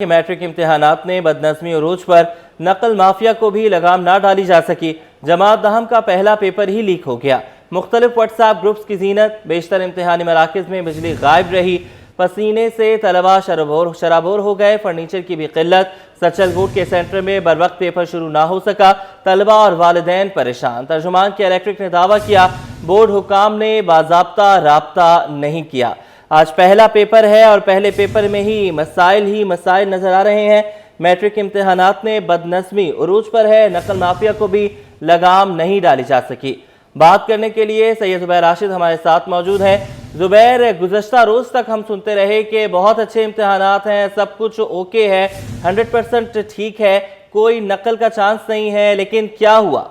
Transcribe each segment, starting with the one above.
कि मैट्रिक इम्तिहानात में बदनज़मी उरूज पर नकल माफिया को भी लगाम ना डाली जा सकी। जमात दहम का पहला पेपर ही लीक हो गया। मुख्तलिफ व्हाट्सएप ग्रुप्स की जीनत, बेशतर इम्तिहानी मराकज़ में बिजली गायब रही, पसीने से तलबा शराबोर हो गए, फर्नीचर की भी किल्लत, सचल बोर्ड के सेंटर में बर वक्त पेपर शुरू ना हो सका, तलबा और वालिदैन परेशान। तर्जुमान के इलेक्ट्रिक ने दावा किया बोर्ड हुकाम ने बाज़ाब्ता राब्ता नहीं किया। आज पहला पेपर है और पहले पेपर में ही मसाइल नजर आ रहे हैं। मैट्रिक इम्तिहानात में बदनज़मी उरूज पर है, नकल माफिया को भी लगाम नहीं डाली जा सकी। बात करने के लिए सैयद ज़ुबैर राशिद हमारे साथ मौजूद हैं। ज़ुबैर, गुज़श्ता रोज़ तक हम सुनते रहे कि बहुत अच्छे इम्तिहानात हैं, सब कुछ ओके है, 100% ठीक है, कोई नकल का चांस नहीं है, लेकिन क्या हुआ?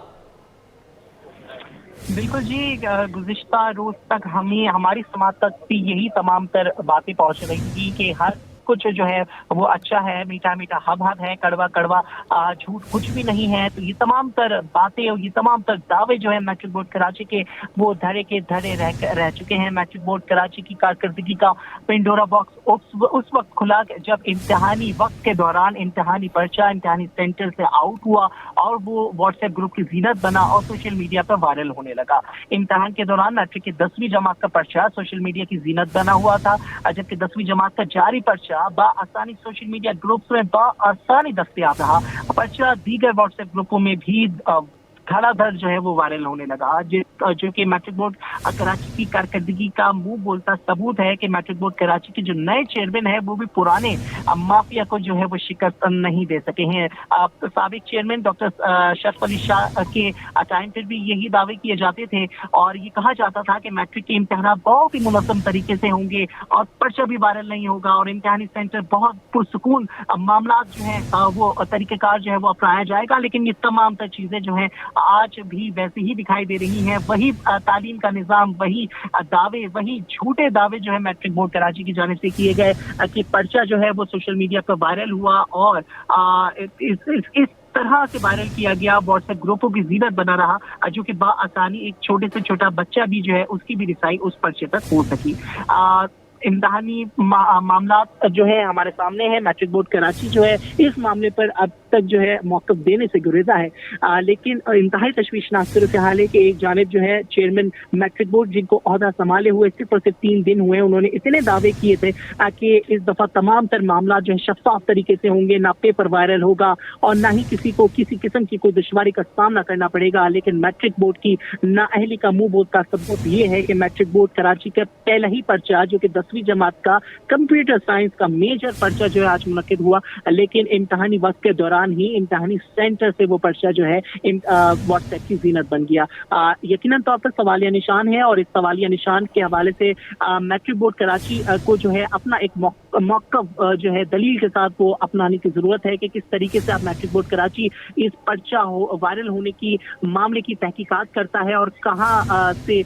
बिल्कुल जी, गुज़िश्ता रोज तक हमारी समाज तक भी यही तमाम तर बातें पहुंच रही थी कि हर कुछ जो है वो अच्छा है, मीठा मीठा हब हब है, कड़वा कड़वा झूठ कुछ भी नहीं है। तो ये तमाम तर बातें और ये तमाम तर दावे जो है मैट्रिक बोर्ड कराची के वो धरे के धरे रह चुके हैं। मैट्रिक बोर्ड कराची की कारकर्दगी का पिंडोरा बॉक्स उस वक्त खुला जब इम्तिहानी वक्त के दौरान इम्तिहानी पर्चा इम्तिहानी सेंटर से आउट हुआ और वो व्हाट्सएप ग्रुप की जीनत बना और सोशल मीडिया पर वायरल होने लगा। इम्तिहान के दौरान मैट्रिक की 10वीं जमात का पर्चा सोशल मीडिया की जीनत बना हुआ था, जबकि 10वीं जमात का जारी पर्चा आसानी सोशल मीडिया ग्रुप्स में आसानी दस्तयाब रहा। पर्चा दीगर व्हाट्सएप ग्रुपों में भी धड़ाधड़ जो है वो वायरल होने लगा, जो कि मैट्रिक बोर्ड कराची की कारकर्दगी का मुंह बोलता सबूत है कि मैट्रिक बोर्ड कराची के जो नए चेयरमैन है वो भी पुराने माफिया को जो है वो शिकस्त नहीं दे सके हैं। साबिक चेयरमैन डॉक्टर शरफ अली शाह के टाइम पर भी यही दावे किए जाते थे और ये कहा जाता था कि मैट्रिक के इम्तिहान बहुत ही मुनज़्ज़म तरीके से होंगे और पर्चा भी वायरल नहीं होगा और इम्तिहानी सेंटर बहुत पुरसुकून मामला जो है वो तरीक़ेकार जो है वो अपनाया जाएगा। लेकिन ये तमाम तर चीजें जो है आज भी वैसे ही दिखाई दे रही हैं। वही तालीम का निज़ाम, वही दावे, वही झूठे दावे जो है मैट्रिक बोर्ड कराची की जानिब से किए गए कि पर्चा जो है वो सोशल मीडिया पर वायरल हुआ और इस तरह से वायरल किया गया, व्हाट्सएप ग्रुपों की जीनत बना रहा, जो कि आसानी एक छोटे से छोटा बच्चा भी जो है उसकी भी रिसाई उस पर्चे तक हो सकी। इम्तिहानी मामला जो है हमारे सामने है। मैट्रिक बोर्ड कराची जो है इस मामले पर अब तक जो है मौक़िफ़ देने से गुरेजा है, लेकिन इंतहाई तशवीशनाक सूरत हाल है कि एक जानिब जो है चेयरमैन मैट्रिक बोर्ड जिनको ओहदा संभाले हुए सिर्फ और सिर्फ 3 दिन हुए, उन्होंने इतने दावे किए थे कि इस दफ़ा तमाम तर मामला जो है शफाफ तरीके से होंगे, ना पेपर वायरल होगा और ना ही किसी को किसी किस्म की कोई दुश्वारी का सामना करना पड़ेगा। लेकिन मैट्रिक बोर्ड की नाअहली का मुंह बोलता सबूत ये है कि मैट्रिक बोर्ड कराची का पहला ही पर्चा जो कि 10वीं जमात का कंप्यूटर साइंस का मेजर पर्चा जो है आज मुनक्किद हुआ, लेकिन इम्तिहानी वक्त के दौरान ही इम्तिहानी सेंटर से वो पर्चा जो है व्हाट्सएप की जीनत बन गया। यकीनन तौर पर सवालिया निशान है और इस सवालिया निशान के हवाले से मैट्रिक बोर्ड कराची को जो है अपना एक मौक़िफ़ जो है दलील के साथ वो अपनाने की जरूरत है कि किस तरीके से आप मैट्रिक बोर्ड कराची इस पर्चा वायरल होने की मामले की तहकीकात करता है और कहाँ से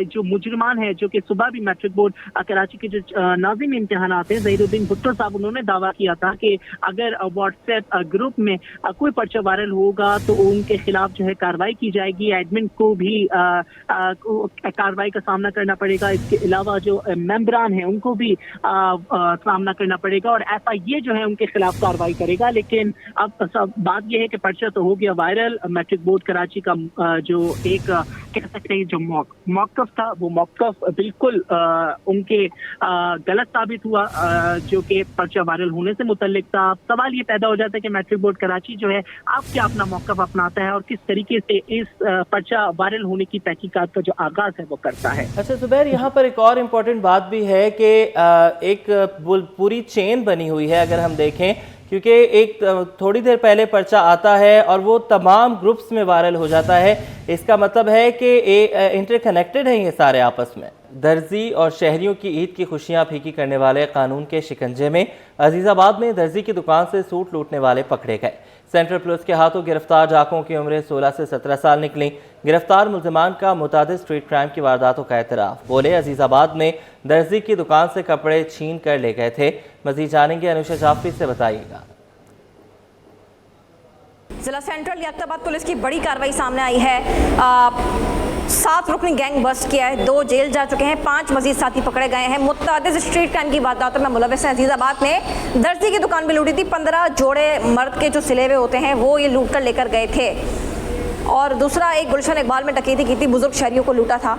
जो मुजरिमान है, जो कि सुबह भी मैट्रिक बोर्ड कराची के जो नाज़िम इम्तिहानात हैं ज़हीरुद्दीन भुट्टो साहब, उन्होंने दावा किया था कि अगर व्हाट्सएप ग्रुप में कोई पर्चा वायरल होगा तो उनके खिलाफ जो है कार्रवाई की जाएगी, एडमिन को भी कार्रवाई का सामना करना पड़ेगा। इसके अलावा जो मेंबरान हैं उनको भी सामना करना पड़ेगा और FIA जो है उनके खिलाफ कार्रवाई करेगा। लेकिन अब सब बात यह है कि पर्चा तो हो गया वायरल। मैट्रिक बोर्ड कराची का जो एक कह सकते हैं जो मौक़िफ़ था वो मौक़िफ़ बिल्कुल उनके गलत साबित हुआ, जो कि पर्चा वायरल होने से मुतल्लिक था। सवाल ये पैदा हो जाता है कि मैट्रिक बोर्ड कराची जो है अब क्या अपना मौक़िफ़ अपनाता है और किस तरीके से इस पर्चा वायरल होने की तहकीकात का जो आगाज है वो करता है। अच्छा ज़ुबैर, यहाँ पर एक और इम्पोर्टेंट बात भी है कि एक पूरी चेन बनी हुई है अगर हम देखें, क्योंकि एक थोड़ी देर पहले पर्चा आता है और वो तमाम ग्रुप्स में वायरल हो जाता है। इसका मतलब है कि इंटरकनेक्टेड हैं ये सारे आपस में। दर्जी और शहरियों की ईद की खुशियां फीकी करने वाले कानून के शिकंजे में अजीज़ाबाद में दर्जी की दुकान से सूट लूटने वाले पकड़े गए। सेंट्रल पुलिस के हाथों गिरफ्तार डाकुओं की उम्रें 16 से 17 साल निकली। गिरफ्तार मुल्जिमान का मुतादिद स्ट्रीट क्राइम की वारदातों का एतराफ़। बोले अजीज़ाबाद में दर्जी की दुकान से कपड़े छीन कर ले गए थे। मज़ीद जानेंगे अनुषा जाफरी से, बताइएगा। जिला सेंट्रल लियाकताबाद पुलिस की बड़ी कार्रवाई सामने आई है। 7 रुकनी गैंग बस्ट किया है, 2 जेल जा चुके हैं, 5 मजीद साथी पकड़े गए हैं। मुतअद्दिद स्ट्रीट क्राइम की वारदातों में मुलव्वस हैं। अजीज़ाबाद में दर्जी की दुकान भी लूटी थी। 15 जोड़े मर्द के जो सिले हुए होते हैं वो ये लूट कर लेकर गए थे। और दूसरा एक गुलशन इकबाल में डकैती की थी, बुजुर्ग शहरियों को लूटा था।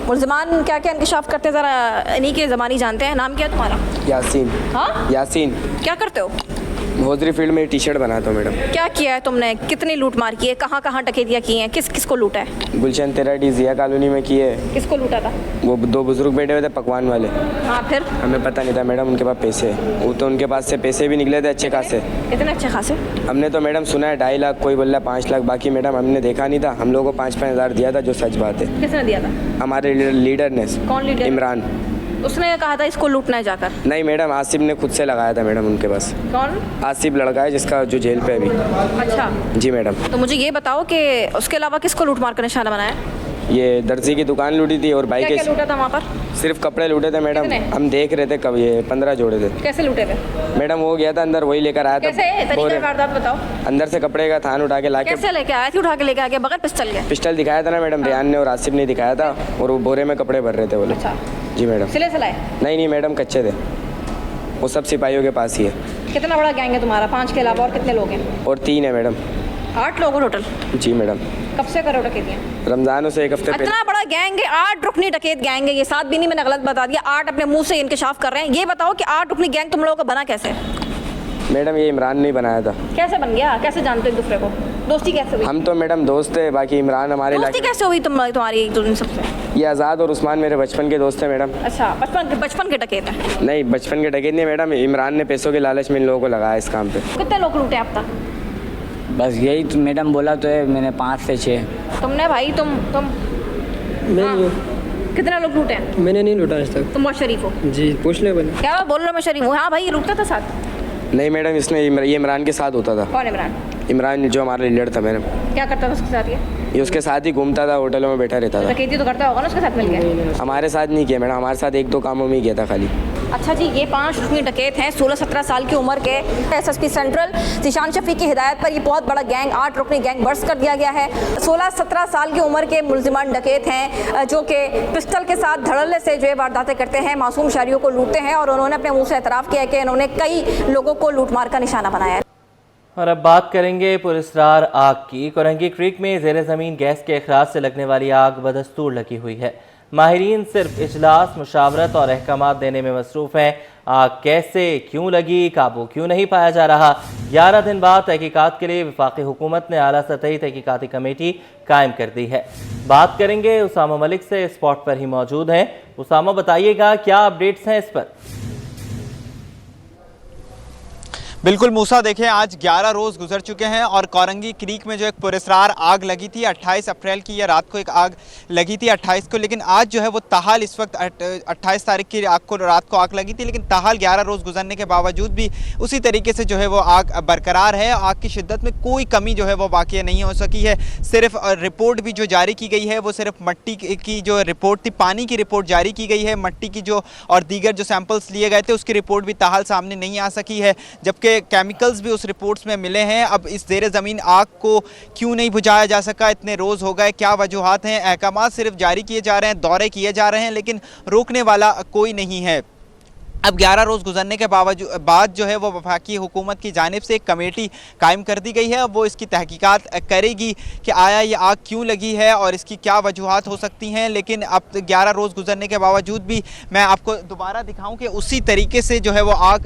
मुलज़मान क्या क्या इंकशाफ करते हैं ज़रा इन्हीं के ज़मानी जानते हैं। नाम क्या है तुम्हारा? यासीन। हाँ, यासीन। क्या करते हो? भोजरी फील्ड में टी शर्ट बनाता हूँ मैडम। क्या किया है तुमने? कितनी लूट मार की है? कहाँ कहाँ डकैतियाँ की हैं? किस किस को लूटा है? गुलशन तेराडी जिया कॉलोनी में किए। किसको लूटा था? वो 2 बुजुर्ग बैठे हुए थे पकवान वाले। हाँ, फिर? हमें पता नहीं था मैडम उनके पास पैसे, वो तो उनके पास से पैसे भी निकले थे अच्छे खासे। कितने अच्छे खासे? हमने तो मैडम सुना है 2.5 लाख, कोई बोल रहा 5 लाख, बाकी मैडम हमने देखा नहीं था। हम लोगों को 5-5 हज़ार दिया था, जो सच बात है। किसने दिया था? हमारे लीडर ने। कौन लीडर? इमरान। उसने कहा था इसको लूटना है जाकर? नहीं मैडम, आसिफ ने खुद से लगाया था मैडम उनके पास। कौन? आसिफ लड़का है जिसका जो जेल पे है अभी। अच्छा जी मैडम। तो मुझे ये बताओ कि उसके अलावा किसको लूट मार कर निशाना बनाया? ये दर्जी की दुकान लूटी थी और बाइक। क्या क्या लूटा था वहाँ पर? सिर्फ कपड़े लूटे थे मैडम। कितने? हम देख रहे थे कब, ये 15 जोड़े थे। कैसे लूटे थे मैडम? वो गया था अंदर, वही लेकर आया था। कैसे? तरीका वारदात बताओ। अंदर से कपड़े का थान उठा के लाके। कैसे लेके आया थी? उठा के लेके आ गया बगैर पिस्टल के? पिस्टल दिखाया था ना मैडम, रियान ने और आसिफ ने दिखाया था, और वो बोरे में कपड़े भर रहे थे बोले। अच्छा जी मैडम। सिले सिलाए? नहीं मैडम, कच्चे थे। वो सब सिपाहियों के पास ही है। कितना बड़ा गैंग है तुम्हारा? 5 के अलावा और कितने लोग हैं? और 3 है मैडम। 8 लोग हैं टोटल? जी मैडम। कब से करो डकैतियाँ? रमजानों से 1 हफ्ते पहले। इतना बड़ा गैंग है, 8 रुकनी डकैत गैंग है ये। 7 भी नहीं, मैंने गलत बता दिया। 8 अपने मुंह से इंकशाफ कर रहे हैं। ये बताओ कि 8 रुकनी गैंग तुम लोगों का बना कैसे? मैडम ये इमरान ने बनाया था। कैसे बन गया? कैसे जानते हो एक दूसरे को? दोस्ती कैसे हुई? हम तो मैडम दोस्त थे, बाकी इमरान हमारे दोस्ती कैसे हुई तुम्हारी एक दूसरे सबसे? ये आज़ाद और उस्मान मेरे बचपन के दोस्त हैं मैडम। अच्छा, बचपन के डकैत है? नहीं, बचपन के डकैत नहीं मैडम, इमरान ने पैसों के लालच में इन लोगों को लगाया इस काम पे। कितने लोग लूटे अब तक? बस यही तो मैडम बोला तो है मैंने, 5 से 6। तुमने भाई तुम नहीं, कितने लोग लूटे हैं? मैंने नहीं लूटा आज तक। तुम बहुत शरीफ हो। जी, पूछ ले बने। क्या बोल रहे हो? मैं शरीफ हूँ? हाँ भाई, ये लूटता था साथ? नहीं मैडम, इसने ये इमरान के साथ होता था। कौन इमरान? इमरान जो हमारा लीडर था मैडम। क्या करता था उसके साथ ये उसके साथ ही घूमता था, होटलों में बैठा रहता था। डकैती तो करता होगा ना उसके साथ मिल गया? हमारे साथ नहीं किया मैडम, हमारे साथ 1-2 कामों में ही किया था खाली। अच्छा जी, ये 5 रुकनी डकैत हैं 16-17 साल की उम्र के। एसएसपी सेंट्रल जिशान शफी की हिदायत पर ये बहुत बड़ा गैंग 8 रुकनी गैंग बर्स्ट कर दिया गया है। 16-17 साल की उम्र के मुलजिमान डकैत हैं जो कि पिस्टल के साथ धड़ल्ले से जो है वारदातें करते हैं, मासूम शहरियों को लूटते हैं। और उन्होंने अपने मुँह से एतराफ़ किया है कि इन्होंने कई लोगों को लूटमार का निशाना बनाया है। और अब बात करेंगे पुरस्कार आग की। कोरंगी क्रीक में ज़ेर ज़मीन गैस के अखराज से लगने वाली आग बदस्तूर लगी हुई है। माहिरीन सिर्फ इजलास, मुशावरत और अहकामात देने में मसरूफ़ हैं। आग कैसे, क्यों लगी, काबू क्यों नहीं पाया जा रहा? 11 दिन बाद तहकीकात के लिए वफाकी हुकूमत ने आला सतही तहकीकाती कमेटी कायम कर दी है। बात करेंगे उसामा मलिक से, स्पॉट पर ही मौजूद हैं। उसामा, बताइएगा क्या अपडेट्स हैं इस पर? बिल्कुल मूसा, देखें आज 11 रोज़ गुजर चुके हैं और कोरंगी क्रीक में जो एक पुरस्कार आग लगी थी 28 अप्रैल की, या रात को एक आग लगी थी 28 को, लेकिन आज जो है वो ताहाल इस वक्त 28 तारीख की रात को आग लगी थी, लेकिन ताहाल 11 रोज़ गुजरने के बावजूद भी उसी तरीके से जो है वो आग बरकरार है। आग की शिद्दत में कोई कमी जो है वो वाक़ई नहीं हो सकी है। सिर्फ रिपोर्ट भी जो जारी की गई है वो सिर्फ मट्टी की जो रिपोर्ट थी, पानी की रिपोर्ट जारी की गई है। मट्टी की जो और दीगर जो सैंपल्स लिए गए थे उसकी रिपोर्ट भी ताहाल सामने नहीं आ सकी है, जबकि केमिकल्स भी उस रिपोर्ट्स में मिले हैं। अब इस ज़ेर ज़मीन आग को क्यों नहीं बुझाया जा सका, इतने रोज़ हो गए, क्या वजूहात हैं? अहकामात सिर्फ जारी किए जा रहे हैं, दौरे किए जा रहे हैं, लेकिन रोकने वाला कोई नहीं है। अब 11 रोज़ गुजरने के बाद जो है वो वफाकी हुकूमत की जानिब से एक कमेटी कायम कर दी गई है। अब वो इसकी तहकीकात करेगी कि आया ये आग क्यों लगी है और इसकी क्या वजूहात हो सकती हैं। लेकिन अब 11 रोज़ गुजरने के बावजूद भी मैं आपको दोबारा दिखाऊं कि उसी तरीके से जो है वो आग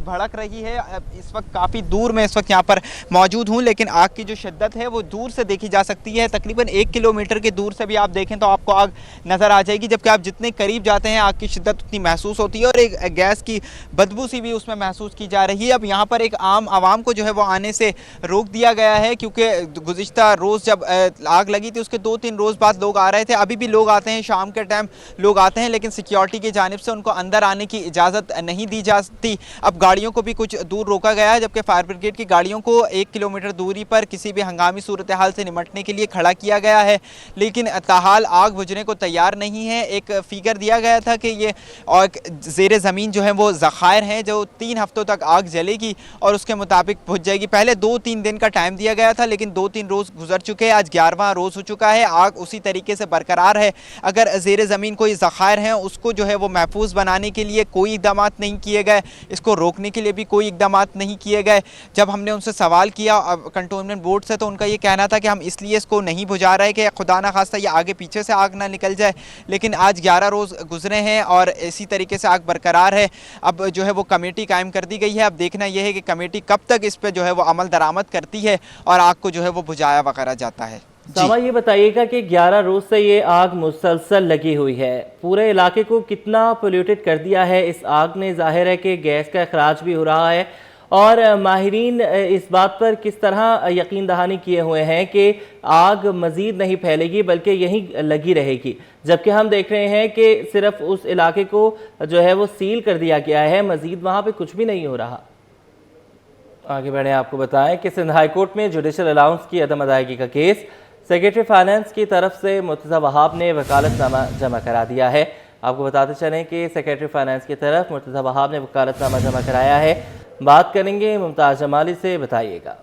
भड़क रही है। इस वक्त काफ़ी दूर मैं इस वक्त यहाँ पर मौजूद हूँ, लेकिन आग की जो शिद्दत है वो दूर से देखी जा सकती है। तकरीबन 1 किलोमीटर के दूर से भी आप देखें तो आपको आग नज़र आ जाएगी, जबकि आप जितने करीब जाते हैं आग की शिद्दत उतनी महसूस होती है और एक गैस की बदबू सी भी उसमें महसूस की जा रही है। अब यहाँ पर एक आम आवाम को जो है वो आने से रोक दिया गया है, क्योंकि गुज़िश्ता रोज़ जब आग लगी थी उसके 2-3 रोज़ बाद लोग आ रहे थे। अभी भी लोग आते हैं, शाम के टाइम लोग आते हैं, लेकिन सिक्योरिटी की जानिब से उनको अंदर आने की इजाज़त नहीं दी जाती। अब गाड़ियों को भी कुछ दूर रोका गया है, जबकि फायर ब्रिगेड की गाड़ियों को 1 किलोमीटर दूरी पर किसी भी हंगामी सूरत हाल से निमटने के लिए खड़ा किया गया है, लेकिन ताहाल आग बुझने को तैयार नहीं है। एक फ़िगर दिया गया था कि ये और ज़ेर ज़मीन बदतरीन जो है वो ज़खायर हैं, जो 3 हफ्तों तक आग जलेगी और उसके मुताबिक बुझ जाएगी। पहले 2-3 दिन का टाइम दिया गया था, लेकिन 2-3 रोज़ गुजर चुके हैं। आज 11वां रोज़ हो चुका है, आग उसी तरीके से बरकरार है। अगर ज़ेर ज़मीन कोई ज़खायर हैं उसको जो है वो महफूज बनाने के लिए कोई इक़दाम नहीं किए गए, इसको रोकने के लिए भी कोई इक़दाम नहीं किए गए। जब हमने उनसे सवाल किया कंटोनमेंट बोर्ड से, तो उनका ये कहना था कि हम इसलिए इसको नहीं बुझा रहे कि खुदा ना खास्ता ये आगे पीछे से आग ना निकल जाए। लेकिन आज 11 रोज़ गुजरे हैं और इसी तरीके से आग बरकरार है। अब जो है वो कमेटी कायम कर दी गई है। अब देखना यह है कि कमेटी कब तक इस पर जो है वो अमल दरामद करती है और आग को जो है वो बुझाया वगैरह जाता है। सामा, ये बताइएगा कि 11 रोज से ये आग मुसलसल लगी हुई है, पूरे इलाके को कितना पोल्यूटेड कर दिया है इस आग ने? जाहिर है कि गैस का अखराज भी हो रहा है और माहिरीन इस बात पर किस तरह यकीन दहानी किए हुए हैं कि आग मज़ीद नहीं फैलेगी बल्कि यहीं लगी रहेगी, जबकि हम देख रहे हैं कि सिर्फ उस इलाके को जो है वो सील कर दिया गया है, मज़ीद वहाँ पे कुछ भी नहीं हो रहा। आगे बढ़े, आपको बताएं कि सिंध हाई कोर्ट में जुडिशल अलाउंस की अदम अदायगी का केस सेक्रेटरी फाइनेंस की तरफ से मुर्तज़ा वहाब ने वकालतनामा जमा करा दिया है। आपको बताते चलें कि सेक्रेटरी फाइनेंस की तरफ मुर्तज़ा वहाब ने वकालतनामा जमा कराया है। बात करेंगे मुमताज़ जमाली से, बताइएगा।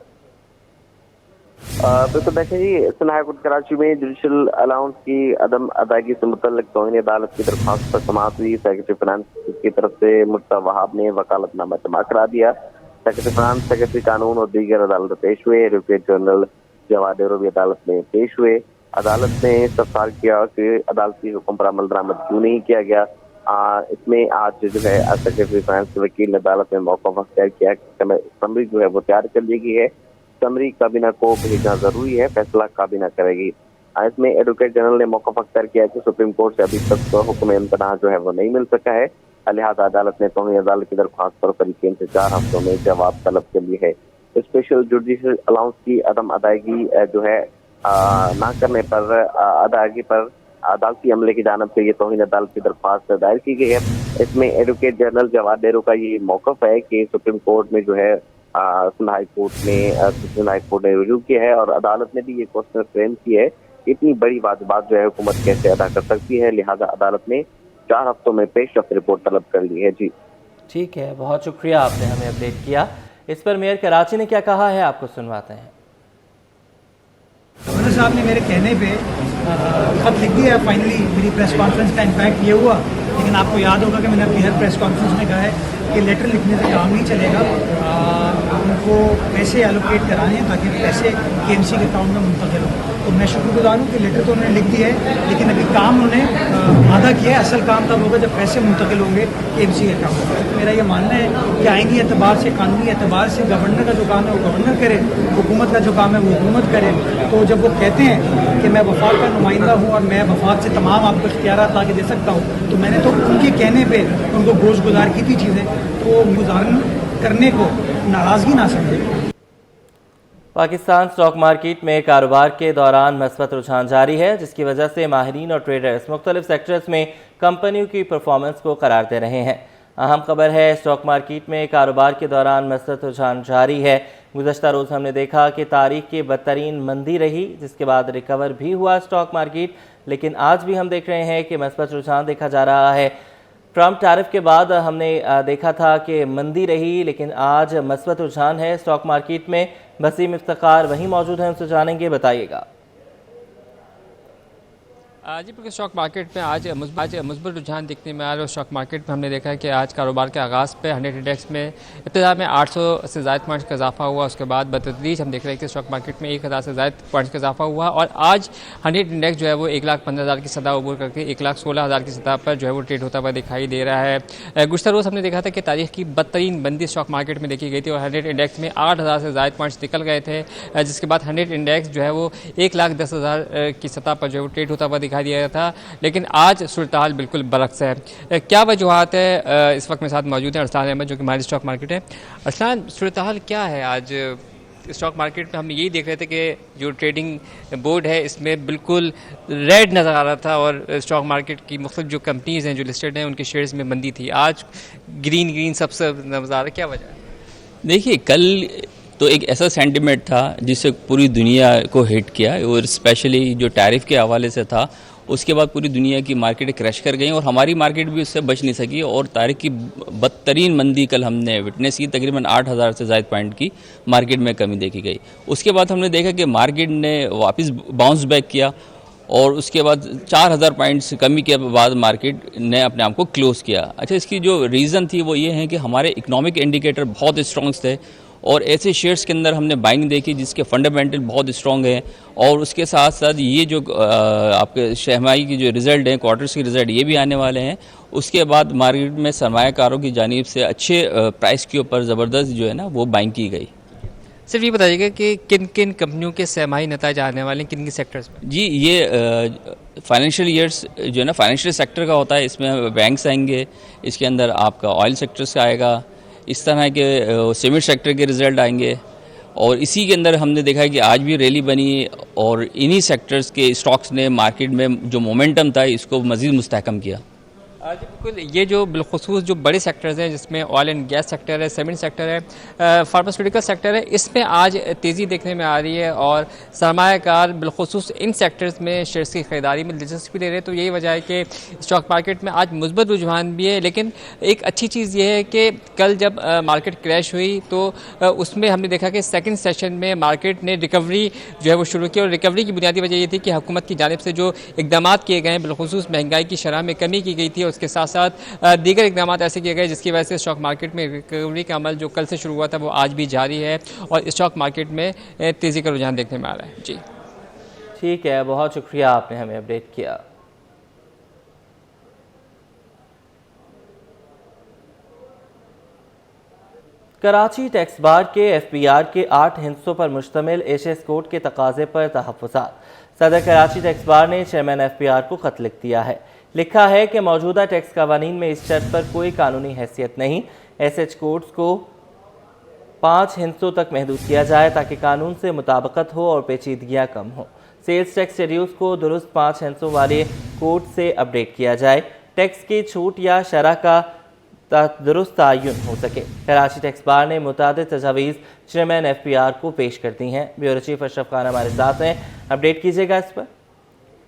बिल्कुल देखें जी, सिंध हाई कोर्ट कराची में जुडिशल अलाउंस की अदम अदायगी से मुतल्लिक तौहीन अदालत की दरख्वास्त पर समाअत हुई। सेक्रेटरी फाइनेंस की तरफ से मुर्तज़ा वहाब ने वकालतनामा जमा करा दिया। सेक्रेटरी फाइनेंस, सेक्रेटरी कानून और दीगर अदालत पेश हुए। एडवोकेट जनरल जवाद डेरो भी अदालत में पेश हुए। अदालत ने इस्तफसार किया कि अदालती हुक्म पर अमल दरामद क्यों नहीं किया गया। इसमें आज जो है सेक्रेटरी फाइनेंस के वकील ने अदालत में मौक़िफ़ अख्तियार किया कि समरी जो है वो तैयार कर ली गई है, समरी काबीना को भेजना जरूरी है, फैसला काबीना करेगी। इसमें एडवोकेट जनरल ने मौक़िफ़ अख्तियार किया कि सुप्रीम कोर्ट से अभी तक हुक्म इम्तनाअ जो है वो नहीं मिल सका है, लिहाजा अदालत ने तौहीन अदालत की दरख्वास्त पर करीब 3 से 4 हफ्तों में जवाब तलब कर ली है। स्पेशल जुडिशल अलाउंस की अदम अदायगी जो है ना करने पर अदायगी पर अदालती अमले की जानिब से ये तौहीन अदालत की दरख्वास्त दायर की गई है। इसमें एडवोकेट जनरल जवाद डेरो का ये मौक़िफ़ है कि सुप्रीम कोर्ट में जो है सिंध हाई कोर्ट ने रिव्यू किया है और अदालत ने भी ये क्वेश्चन फ्रेम की है कि इतनी बड़ी वाजिबात जो है हुकूमत कैसे अदा कर सकती है, लिहाजा अदालत ने 4 हफ्तों में पेशरफ्त रिपोर्ट तलब कर ली है। जी ठीक है, बहुत शुक्रिया, आपने हमें अपडेट किया। इस पर मेयर कराची ने क्या कहा है, आपको सुनवाते हैं। गवर्नर साहब ने मेरे कहने पे खत लिख दिया। फाइनली मेरी प्रेस कॉन्फ्रेंस का इम्पैक्ट ये हुआ, लेकिन आपको याद होगा कि मैंने अपनी हर प्रेस कॉन्फ्रेंस में कहा है कि लेटर लिखने से काम नहीं चलेगा, उनको पैसे एलोकेट कराने हैं ताकि पैसे KMC के अकाउंट में मुंतकिल हो। तो मैं शुक्रगुजार हूँ कि लेटर तो उन्होंने लिख दिया है, लेकिन अभी काम उन्होंने आधा किया है। असल काम तब होगा जब पैसे मुंतकिल होंगे KMC के अकाउंट में। तो मेरा ये मानना है कि आइनी एतबार से, कानूनी एतबार से गवर्नर का जो काम है वो गवर्नर करे, हुकूमत का जो काम है वो हुकूमत करे। तो जब वो कहते हैं कि मैं वफाक का नुमाइंदा हूँ और मैं वफाक से तमाम आपको इख्तियारात ला के दे सकता हूँ, तो मैंने तो उनके कहने पर उनको गोश गुजार की थी चीज़ें, तो गुजार करने को नाराज़गी ना समझे। पाकिस्तान स्टॉक मार्केट में कारोबार के दौरान मस्बत रुझान जारी है, जिसकी वजह से माहिरीन और ट्रेडर्स मुख्तलिफ सेक्टर्स में कंपनियों की परफॉर्मेंस को करार दे रहे हैं। अहम खबर है, स्टॉक मार्केट में कारोबार के दौरान मस्बत रुझान जारी है। गुज़श्ता रोज़ हमने देखा कि तारीख की बदतरीन मंदी रही, जिसके बाद रिकवर भी हुआ स्टॉक मार्केट, लेकिन आज भी हम देख रहे हैं कि मस्बत रुझान देखा जा रहा है। ट्रम्प टैरिफ के बाद हमने देखा था कि मंदी रही, लेकिन आज मस्बत रुझान है स्टॉक मार्केट में। वसीम इफ्तिखार वहीं मौजूद हैं, उनसे जानेंगे, बताइएगा। जी बिल्कुल, स्टॉक मार्केट में आज मुस्बत रुझान दिखने में आ रहा है। स्टॉक मार्केट में हमने देखा है कि आज कारोबार के आगाज़ पे 100 इंडेक्स में इब्तिदा में 800 से ज़ायद पॉइंट्स का इजाफा हुआ। उसके बाद बतदरीज हम देख रहे हैं कि स्टॉक मार्केट में 1000 से ज़ायद पॉइंट्स का इजाफा हुआ और आज 100 इंडेक्स जो है वो 1,15,000 की सतह अबूर करके 1,16,000 की सतह पर जो है वो ट्रेड होता हुआ दिखाई दे रहा है। गुज़श्ता रोज़ हमने देखा था कि तारीख की बदतरीन मंदी स्टॉक मार्केट में देखी गई थी और 100 इंडेक्स में 8,000 से ज़ायद पॉइंट्स निकल गए थे, जिसके बाद 100 इंडेक्स जो है वो 1,10,000 की सतह पर जो है वो ट्रेड होता हुआ दिखाई दिया था। लेकिन आज सूरत हाल बिल्कुल बरक्स है। क्या वजूहात है? इस वक्त मेरे साथ मौजूद हैं अरसलान अहमद, जो कि हमारी स्टॉक मार्केट है। अरसलान, सूरत हाल क्या है आज स्टॉक मार्केट में? हम यही देख रहे थे कि जो ट्रेडिंग बोर्ड है इसमें बिल्कुल रेड नज़र आ रहा था और स्टॉक मार्केट की मुख्तलिफ जो कंपनीज़ हैं जो लिस्टेड हैं उनके शेयर्स में मंदी थी। आज ग्रीन सबसे नज़र आ रहा है, क्या वजह है? देखिए, कल तो एक ऐसा सेंटिमेंट था जिससे पूरी दुनिया को हिट किया और स्पेशली जो टैरिफ के हवाले से था उसके बाद पूरी दुनिया की मार्केटें क्रैश कर गई और हमारी मार्केट भी उससे बच नहीं सकी और तारीख की बदतरीन मंदी कल हमने विटनेस की। तकरीबन 8,000 से ज़ायद पॉइंट की मार्केट में कमी देखी गई। उसके बाद हमने देखा कि मार्केट ने वापस बाउंस बैक किया और उसके बाद 4,000 पॉइंट्स कमी के बाद मार्केट ने अपने आप को क्लोज़ किया। अच्छा, इसकी जो रीज़न थी वो ये है कि हमारे इकोनॉमिक इंडिकेटर बहुत स्ट्रॉन्ग थे और ऐसे शेयर्स के अंदर हमने बाइंग देखी जिसके फंडामेंटल बहुत स्ट्रॉन्ग हैं और उसके साथ साथ ये जो आपके छमाही की जो रिज़ल्ट हैं, क्वार्टर्स के रिज़ल्ट ये भी आने वाले हैं। उसके बाद मार्केट में सरमायाकारों की जानिब से अच्छे प्राइस के ऊपर ज़बरदस्त जो है ना वो बाइंग की गई। सिर्फ ये बताइएगा कि किन किन कंपनियों के सहमाही नताज आने वाले हैं, किन किन सेक्टर्स में? जी, ये फाइनेंशियल ईयर्स जो है ना फाइनेंशियल सेक्टर का होता है, इसमें बैंक्स आएंगे, इसके अंदर आपका ऑयल सेक्टर्स का आएगा, इस तरह के सीमेंट सेक्टर के रिज़ल्ट आएंगे और इसी के अंदर हमने देखा है कि आज भी रैली बनी और इन्हीं सेक्टर्स के स्टॉक्स ने मार्केट में जो मोमेंटम था इसको मज़ीद मुस्तहकम किया। जी बिल्कुल, ये जो बिलखुसूस जो बड़े सेक्टर्स हैं जिसमें ऑयल एंड गैस सेक्टर है, सीमेंट सेक्टर है, फार्मास्यूटिकल सेक्टर है, इसमें आज तेज़ी देखने में आ रही है और सरमायाकार बिलखुसूस इन सेक्टर्स में शेयर्स की ख़रीदारी में दिलचस्पी ले रहे हैं। तो यही वजह है कि स्टॉक मार्केट में आज मुस्बत रुझान भी है। लेकिन एक अच्छी चीज़ ये है कि कल जब मार्केट क्रैश हुई तो उसमें हमने देखा कि सेकेंड सेशन में मार्केट ने रिकवरी जो है वो शुरू की और रिकवरी की बुनियादी वजह ये थी कि हुकूमत की जानिब से जो इकदाम किए गए हैं, बिलखुसूस महंगाई की शरह में कमी की गई थी और उसके साथ साथ दीगर इकदाम ऐसे किए गए जिसकी वजह से स्टॉक मार्केट में रिकवरी का अमल जो कल से शुरू हुआ था वो आज भी जारी है और स्टॉक मार्केट में तेज़ी का रुझान देखने में आ रहा है। जी ठीक है, बहुत शुक्रिया आपने हमें अपडेट किया। कराची टैक्स बार के FPR के 8 हिस्सों पर मुश्तमिल HS कोड के तकाजे पर तहफ़्फ़ुज़ात। सदर कराची टैक्स बार ने चेयरमैन FPR को ख़त लिख दिया है। लिखा है कि मौजूदा टैक्स कवानीन में इस शर्त पर कोई कानूनी हैसियत नहीं, SH कोड्स को 5 हिस्सों तक महदूद किया जाए ताकि कानून से मुताबिकत हो और पेचीदगियाँ कम हो। सेल्स टैक्स शेड्यूल्स को दुरुस्त 5 हिस्सों वाले कोड से अपडेट किया जाए, टैक्स की छूट या शरह का दुरुस्त तयन हो सके। कराची टैक्स बार ने मुतादिद तजावीज़ चेयरमैन FPR को पेश कर दी हैं। ब्यूरो चीफ अशरफ खान हमारे साथ हैं, अपडेट कीजिएगा इस पर।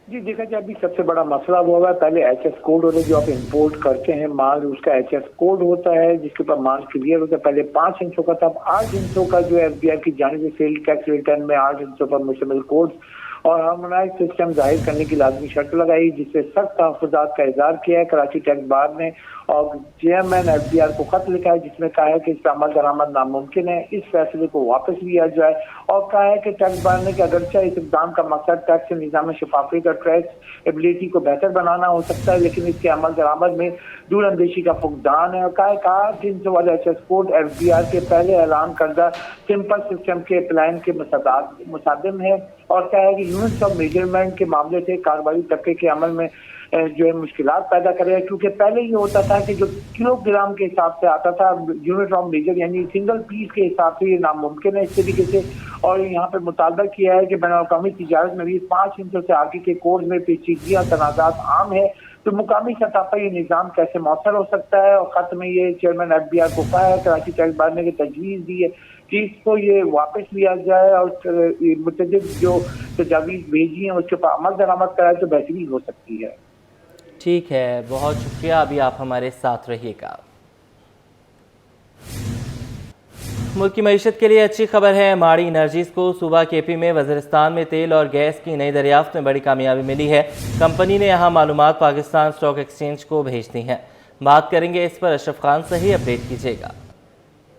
जी देखा जाए, अभी सबसे बड़ा मसला वो है, पहले HS कोड होता है जो आप इंपोर्ट करते हैं माल, उसका HS कोड होता है जिसके ऊपर माल क्लियर होता है। पहले 5 हिस्सों का था, अब 8 हिस्सों का जो FBR की जानिब से सेल टैक्स रिटर्न में 8 हिस्सों पर मुश्तमिल कोड और हार्मोनाइज्ड सिस्टम जाहिर करने की लाजमी शर्त लगाई, जिससे सख्त तहफ़्फ़ुज़ात का इज़हार किया है कराची टैक्स बार ने और चेयरमैन FBR को खत लिखा है जिसमें कहा है कि इस अमल दरामद नामुमकिन है, इस फैसले को वापस लिया जाए और कहा है कि टैक्स बार ने कि अगरचे इस इक़दाम का मकसद टैक्स निज़ाम शफाफी का टैक्स एबिलिटी को बेहतर बनाना हो सकता है, लेकिन इसके अमल दरामद में दूर अंदेशी का फुकदान है और कहा 300 वाला HS कोड FBR के पहले ऐलान करदा सिंपल सिस्टम के प्लान के मुसादिम है और क्या है कि यूनिट्स ऑफ मेजरमेंट के मामले से कारोबारी तबके के अमल में जो है मुश्किलात पैदा करेगा, क्योंकि पहले ये होता था कि जो किलोग्राम के हिसाब से आता था यूनिट ऑफ मेजर यानी सिंगल पीस के हिसाब से ये नामुमकिन है इस तरीके से। और यहाँ पे मुतालबा किया है कि बैनुल-अक़वामी तिजारत में भी 5 हिस्सों से आगे के कोड में पेचीदगियाँ तनाज़ात आम है, तो मुकामी सतह पर ये निज़ाम कैसे मौसर हो सकता है। और ख़त में ये चेयरमैन FBR को कहा है, कराची टैक्स बार ने तजवीज़ दी है कि इसको ये वापस लिया जाए और मुतअद्दिद जो तजावीज़ भेजी हैं उसके ऊपर अमल दरामद कराए तो बेहतरी हो सकती है। ठीक है, बहुत शुक्रिया, अभी आप हमारे साथ रहिएगा। मुल्क की मईशत के लिए अच्छी खबर है। माड़ी एनर्जीज को सूबा KP में वज़ीरिस्तान में तेल और गैस की नई दरियाफ्त में बड़ी कामयाबी मिली है। कंपनी ने यहाँ मालूमात पाकिस्तान स्टॉक एक्सचेंज को भेज दी हैं। बात करेंगे इस पर, अशरफ खान सही अपडेट कीजिएगा।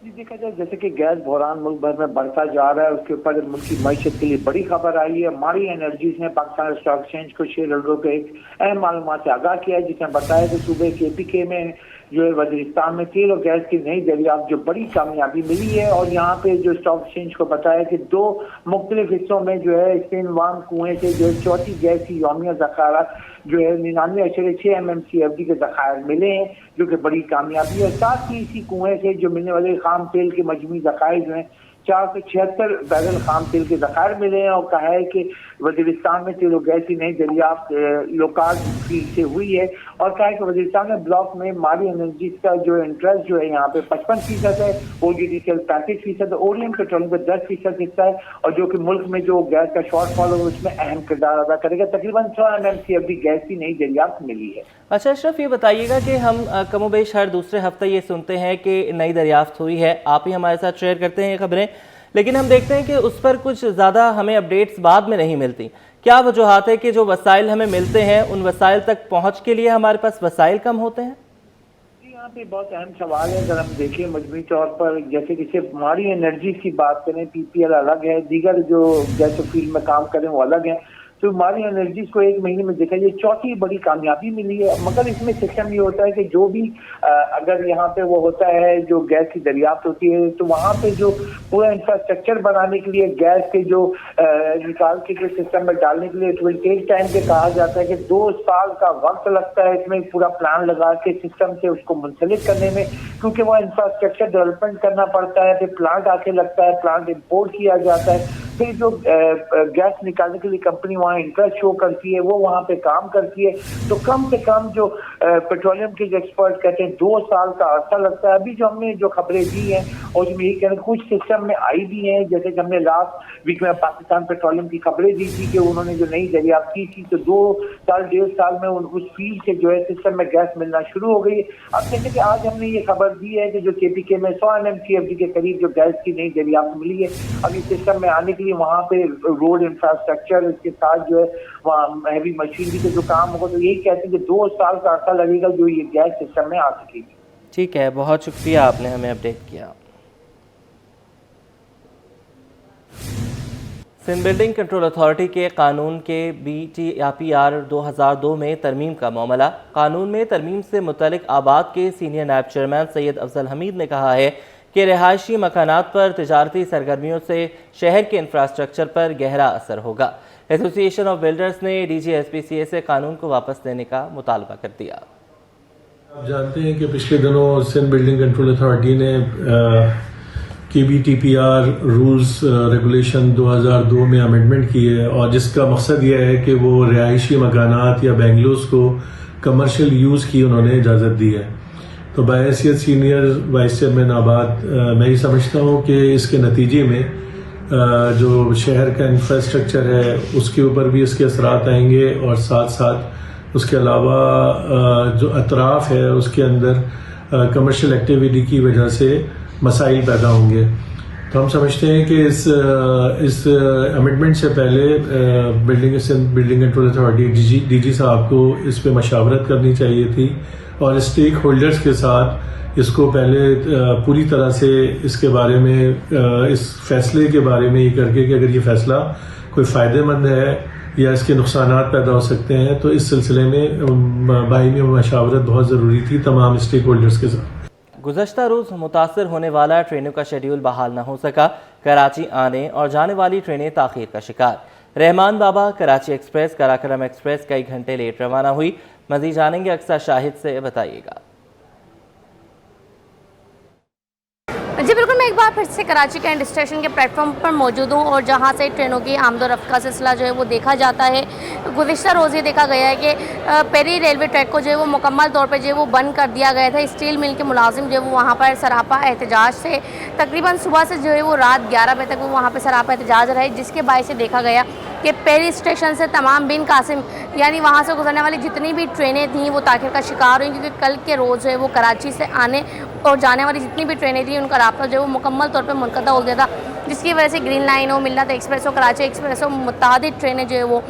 जी देखा जाए, जैसे कि गैस बहरान मुल्क भर में बढ़ता जा रहा है, उसके ऊपर मुल्क की मईशत के लिए बड़ी खबर आई है। माड़ी एनर्जीज ने पाकिस्तान स्टॉक एक्सचेंज को शेयर होल्डरों के एक अहम मालूमात से आगाह किया है, जिसमें बताया कि सूबे KPK में जो है वज़ीरिस्तान में तेल और गैस की नई दरियाफ्त जो बड़ी कामयाबी मिली है। और यहाँ पे जो स्टॉक एक्सचेंज को बताया कि 2 मुख्तलिफ हिस्सों में जो है स्टेनवान कुएं से जो है चौथी गैस की यौमिया ज़खारा जो है 99.6 MMCFD के ज़खायर मिले हैं, जो कि बड़ी कामयाबी है। साथ ही इसी कुएं से जो मिलने वाले खाम तेल के मजमूई ज़खायर जो हैं 476 बैरल खाम तेल के ज़खायर मिले हैं और कहा है कि वजीरिस्तान में तेल और गैस की नई दरियाफ्त लोकाल से हुई है और कहा है कि वजीरिस्तान में ब्लॉक में मारी एनर्जीज का जो इंटरेस्ट जो है यहाँ पे 55% है, OGDCL 35%, ओरियन पेट्रोलियम का 10% हिस्सा है और जो कि मुल्क में जो गैस का शॉर्टफॉल है उसमें अहम किरदार अदा करेगा। तकरीबन 100 MMCFD गैस की नई दरियाफ्त मिली है। अच्छा अशरफ, ये बताइएगा कि हम कमोबेश हर दूसरे हफ्ते ये सुनते हैं कि नई दरियाफ्त हुई है, आप ही हमारे साथ शेयर करते हैं ये खबरें, लेकिन हम देखते हैं कि उस पर कुछ ज़्यादा हमें अपडेट्स बाद में नहीं मिलती। क्या वजूहात है कि जो वसाइल हमें मिलते हैं उन वसाइल तक पहुँच के लिए हमारे पास वसाइल कम होते हैं? यहाँ पे बहुत अहम सवाल है। अगर हम देखें मजमूई तौर पर, जैसे कि सिर्फ मारी एनर्जी की बात करें, PPL अलग है, दीगर जो गैस फील्ड में काम करें वो अलग है, तो मारी एनर्जीज को 1 महीने में देखा, ये चौथी बड़ी कामयाबी मिली है। मगर इसमें सिस्टम ये होता है कि जो भी अगर यहाँ पे वो होता है जो गैस की दरियाफ्त होती है तो वहाँ पे जो पूरा इंफ्रास्ट्रक्चर बनाने के लिए गैस के जो निकाल के सिस्टम में डालने के लिए इट विल टेक टाइम के कहा जाता है कि 2 साल का वक्त लगता है इसमें पूरा प्लान लगा के सिस्टम से उसको मुंसलिक करने में, क्योंकि वो इंफ्रास्ट्रक्चर डेवलपमेंट करना पड़ता है, फिर प्लांट आके लगता है, प्लांट इम्पोर्ट किया जाता है, फिर जो गैस निकालने के लिए कंपनी वहाँ इंटरेस्ट शो करती है वो वहाँ पे काम करती है। तो कम से कम जो पेट्रोलियम के एक्सपर्ट कहते हैं 2 साल का अर्सा लगता है। अभी जो हमने जो खबरें दी हैं और जो यही कह रहे हैं कुछ सिस्टम में आई भी हैं, जैसे कि हमने लास्ट वीक में पाकिस्तान पेट्रोलियम की खबरें दी थी कि उन्होंने जो नई दरियाफ्त की थी तो 2 साल 1.5 साल में उस फील्ड से जो है सिस्टम में गैस मिलना शुरू हो गई। अब जैसे कि आज हमने ये खबर दी है कि जो KPK में 100 MMCFD के करीब जो गैस की नई दरियाफ्त मिली है, अभी सिस्टम में आने के लिए वहाँ पे रोड इंफ्रास्ट्रक्चर इसके साथ जो है वहाँ हैवी मशीनरी का जो काम होगा, तो यही कहते हैं कि 2 साल का अर्सा लगेगा जो ये गैस सिस्टम में आ सकेगी। ठीक है, बहुत शुक्रिया आपने हमें अपडेट किया। सिंध बिल्डिंग कंट्रोल अथॉरिटी के कानून के BTPR 2002 में तरमीम का मामला। कानून में तरमीम से मुतल्लिक आबाद के सीनियर नायब चेयरमैन सैयद अफजल हमीद ने कहा है कि रिहायशी मकानात पर तिजारती सरगर्मियों से शहर के इंफ्रास्ट्रक्चर पर गहरा असर होगा। एसोसिएशन ऑफ बिल्डर्स ने DG/SPCA से कानून को वापस लेने का मुतालबा कर दिया। आप जानते हैं कि पिछले दिनों सिंध बिल्डिंग कंट्रोल अथॉरिटी ने KBTPR रूल्स रेगुलेशन 2002 में अमेंडमेंट की है और जिसका मकसद यह है कि वो रिहायशी मकानात या बेंगलोस को कमर्शियल यूज़ की उन्होंने इजाज़त दी है। तो बायसियत सीनियर वाइस चेयरमैन आबाद मैं ये समझता हूँ कि इसके नतीजे में जो शहर का इंफ्रास्ट्रक्चर है उसके ऊपर भी इसके असरात आएंगे और साथ साथ उसके अलावा जो अतराफ है उसके अंदर कमर्शियल एक्टिविटी की वजह से मसाइल पैदा होंगे। तो हम समझते हैं कि इस अमेंडमेंट से पहले बिल्डिंग कंट्रोल अथॉरिटी DG साहब को इस पे मशावरत करनी चाहिए थी और स्टेक होल्डर्स के साथ इसको पहले पूरी तरह से इसके बारे में इस फैसले के बारे में ये करके कि अगर ये फैसला कोई फ़ायदेमंद है या इसके नुकसानात पैदा हो सकते हैं तो इस सिलसिले में बाहिमी मशावरत बहुत ज़रूरी थी तमाम स्टेक होल्डर्स के साथ। गुज़श्ता रोज़ मुतासर होने वाला ट्रेनों का शेड्यूल बहाल न हो सका। कराची आने और जाने वाली ट्रेनें ताख़ीर का शिकार। रहमान बाबा कराची एक्सप्रेस, कराकरम एक्सप्रेस कई घंटे लेट रवाना हुई। मज़ीद जानेंगे अक्सर शाहिद से, बताइएगा। जी बिल्कुल, मैं एक बार फिर से कराची कैंट स्टेशन के प्लेटफॉर्म पर मौजूद हूँ और जहाँ से ट्रेनों की आमदोरफ्त का सिलसिला जो है वो देखा जाता है। गुज़िश्ता रोज़ ये देखा गया है कि पेरी रेलवे ट्रैक को जो है वो मुकम्मल तौर पर जो है वो बंद कर दिया गया था। स्टील मिल के मुलाजिम जो है वो वहाँ पर सरापा एहतजाज से तकरीबन सुबह से जो है वो रात 11 बजे तक वो वहाँ पर सरापा एहतजाज रहे, जिसके बायस से देखा गया कि पेरी स्टेशन से तमाम बिन कासिम यानी वहाँ से गुजरने वाली जितनी भी ट्रेनें थीं वो ताख़ीर का शिकार हुई, क्योंकि कल के रोज़ जो है वो कराची से आने और जाने वाली जितनी भी ट्रेनें थी उनका राब्ता जो है वो मुकम्मल तौर पर मुनक़ता हो गया था, जिसकी वजह से ग्रीन लाइन हो, मिल्लत एक्सप्रेस हो, कराची एक्सप्रेस हो, मुतादिद ट्रेनें जो है वो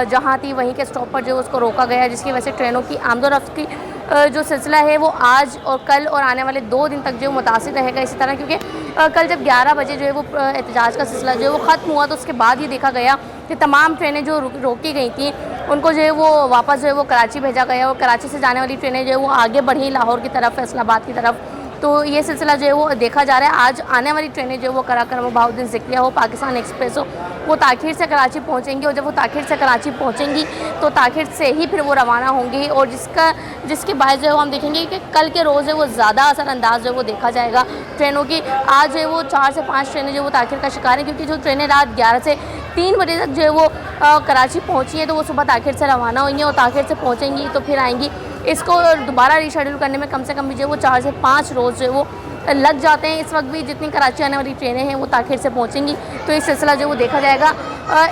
जहाँ थी वहीं के स्टॉप पर जो है उसको रोका गया, जिसकी वजह से ट्रेनों की आमदोरफ्त की जो सिलसिला है वो आज और कल और आने वाले 2 दिन तक जो है मुतासिर रहेगा इसी तरह, क्योंकि कल जब 11 बजे जो है वो एहतजाज का सिलसिला जो है वो ख़त्म हुआ तो उसके बाद ये देखा गया कि तमाम ट्रेनें जो रोकी गई थी उनको जो है वो वापस जो है वो कराची भेजा गया और कराची से जाने वाली ट्रेनें जो है वो आगे बढ़ी लाहौर की तरफ, फैसलाबाद की तरफ। तो ये सिलसिला जो है वो देखा जा रहा है। आज आने वाली ट्रेनें जो है वो कराकरम बहाउद्दीन ज़िक्रिया हो, पाकिस्तान एक्सप्रेस हो, वो ताखीर से कराची पहुँचेंगी और जब वो ताखीर से कराची पहुँचेंगी तो ताखीर से ही फिर वो रवाना होंगी और जिसके बायस जो है वो हम देखेंगे कि कल के रोज़ है वो ज़्यादा असरअंदाज जो है वो देखा जाएगा ट्रेनों की। आज है वो 4 से 5 ट्रेनें जो वो ताखीर का शिकार हैं, क्योंकि जो ट्रेनें रात 11 से 3 बजे तक जो है वो कराची पहुँची है तो वो सुबह ताखीर से रवाना हुई हैं और ताखीर से पहुँचेंगी तो फिर आएंगी। इसको दोबारा रीशेड्यूल करने में कम से कम भी जो है वो 4 से 5 रोज़ जो है वो लग जाते हैं। इस वक्त भी जितनी कराची आने वाली ट्रेनें हैं वो ताखीर से पहुँचेंगी तो ये सिलसिला जो वो देखा जाएगा।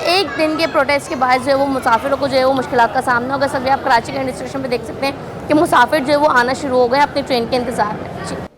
एक दिन के प्रोटेस्ट के बाद जो है वो मुसाफिरों को जो है वो मुश्किलात का सामना होगा। सभी आप कराची के स्टेशन पर देख सकते हैं कि मुसाफिर जो है वो आना शुरू हो गए अपनी ट्रेन के इंतज़ार में। जी।